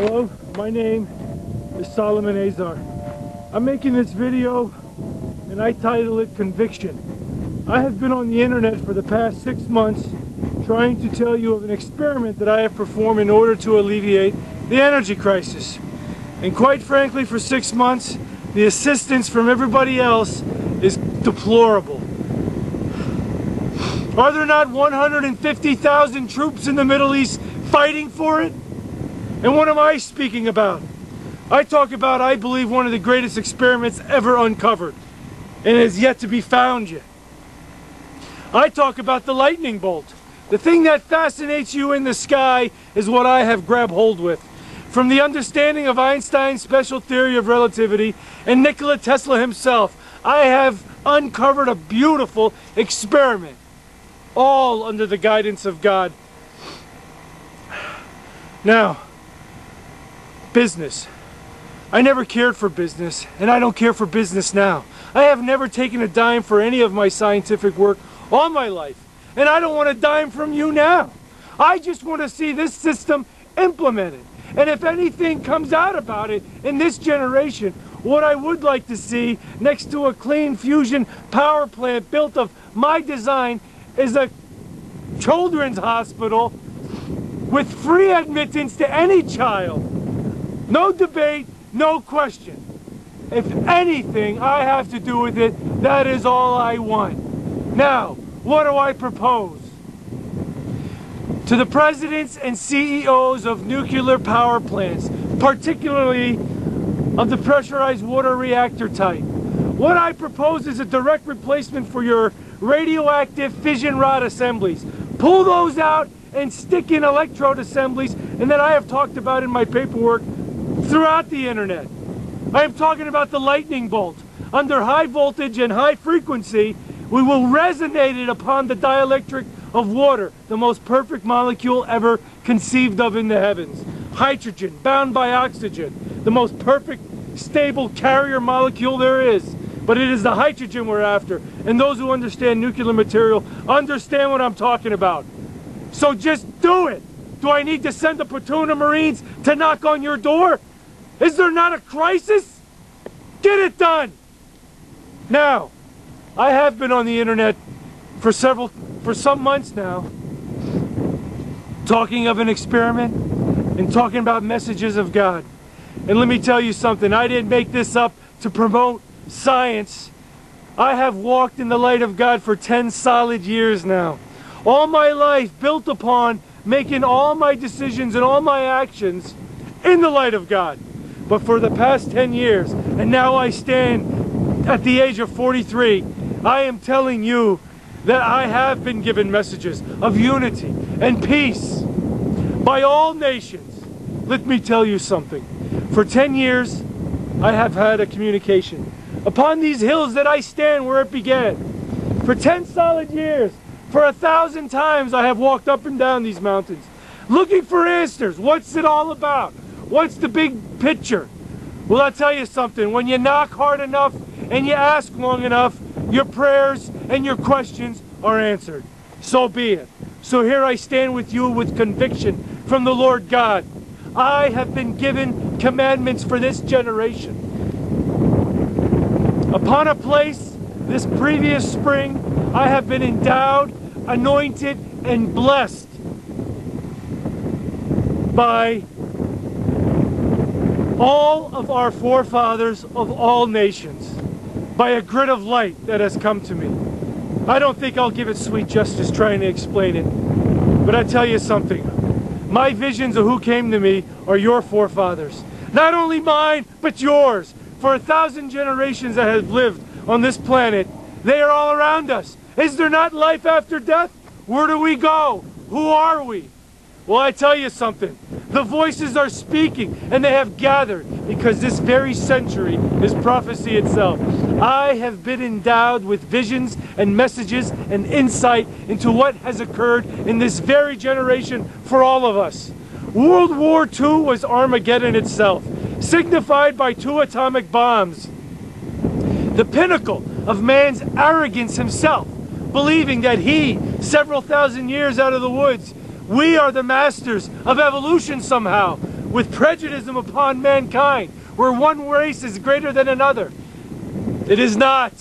Hello, my name is Suleiman Azar. I'm making this video and I title it Conviction. I have been on the internet for the past 6 months trying to tell you of an experiment that I have performed in order to alleviate the energy crisis. And quite frankly, for 6 months, the assistance from everybody else is deplorable. Are there not 150,000 troops in the Middle East fighting for it? And what am I speaking about? I talk about, I believe, one of the greatest experiments ever uncovered, and has yet to be found yet. I talk about the lightning bolt. The thing that fascinates you in the sky is what I have grabbed hold with. From the understanding of Einstein's special theory of relativity and Nikola Tesla himself, I have uncovered a beautiful experiment, all under the guidance of God. Now, business. I never cared for business, and I don't care for business now. I have never taken a dime for any of my scientific work all my life, and I don't want a dime from you now. I just want to see this system implemented, and if anything comes out about it in this generation, what I would like to see next to a clean fusion power plant built of my design is a children's hospital with free admittance to any child. No debate, no question. If anything I have to do with it, that is all I want. Now, what do I propose? To the presidents and CEOs of nuclear power plants, particularly of the pressurized water reactor type, what I propose is a direct replacement for your radioactive fission rod assemblies. Pull those out and stick in electrode assemblies, and that I have talked about in my paperwork throughout the internet. I am talking about the lightning bolt. Under high voltage and high frequency, we will resonate it upon the dielectric of water, the most perfect molecule ever conceived of in the heavens. Hydrogen bound by oxygen, the most perfect stable carrier molecule there is. But it is the hydrogen we're after, and those who understand nuclear material understand what I'm talking about. So just do it. Do I need to send a platoon of Marines to knock on your door? Is there not a crisis? Get it done! Now, I have been on the internet for some months now, talking of an experiment and talking about messages of God. And let me tell you something, I didn't make this up to promote science. I have walked in the light of God for 10 solid years now. All my life built upon making all my decisions and all my actions in the light of God. But for the past 10 years, and now I stand at the age of 43, I am telling you that I have been given messages of unity and peace by all nations. Let me tell you something. For 10 years, I have had a communication upon these hills that I stand where it began. For 10 solid years, for 1,000 times I have walked up and down these mountains, looking for answers. What's it all about? What's the big picture? Well, I'll tell you something. When you knock hard enough and you ask long enough, your prayers and your questions are answered. So be it. So here I stand with you with conviction from the Lord God. I have been given commandments for this generation. Upon a place this previous spring, I have been endowed, anointed, and blessed by all of our forefathers of all nations, by a grid of light that has come to me. I don't think I'll give it sweet justice trying to explain it, but I tell you something. My visions of who came to me are your forefathers. Not only mine, but yours. For 1,000 generations that have lived on this planet, they are all around us. Is there not life after death? Where do we go? Who are we? Well, I tell you something. The voices are speaking, and they have gathered, because this very century is prophecy itself. I have been endowed with visions and messages and insight into what has occurred in this very generation for all of us. World War II was Armageddon itself, signified by 2 atomic bombs. The pinnacle of man's arrogance himself, believing that he, several thousand years out of the woods, we are the masters of evolution somehow. with prejudice upon mankind, where one race is greater than another. It is not.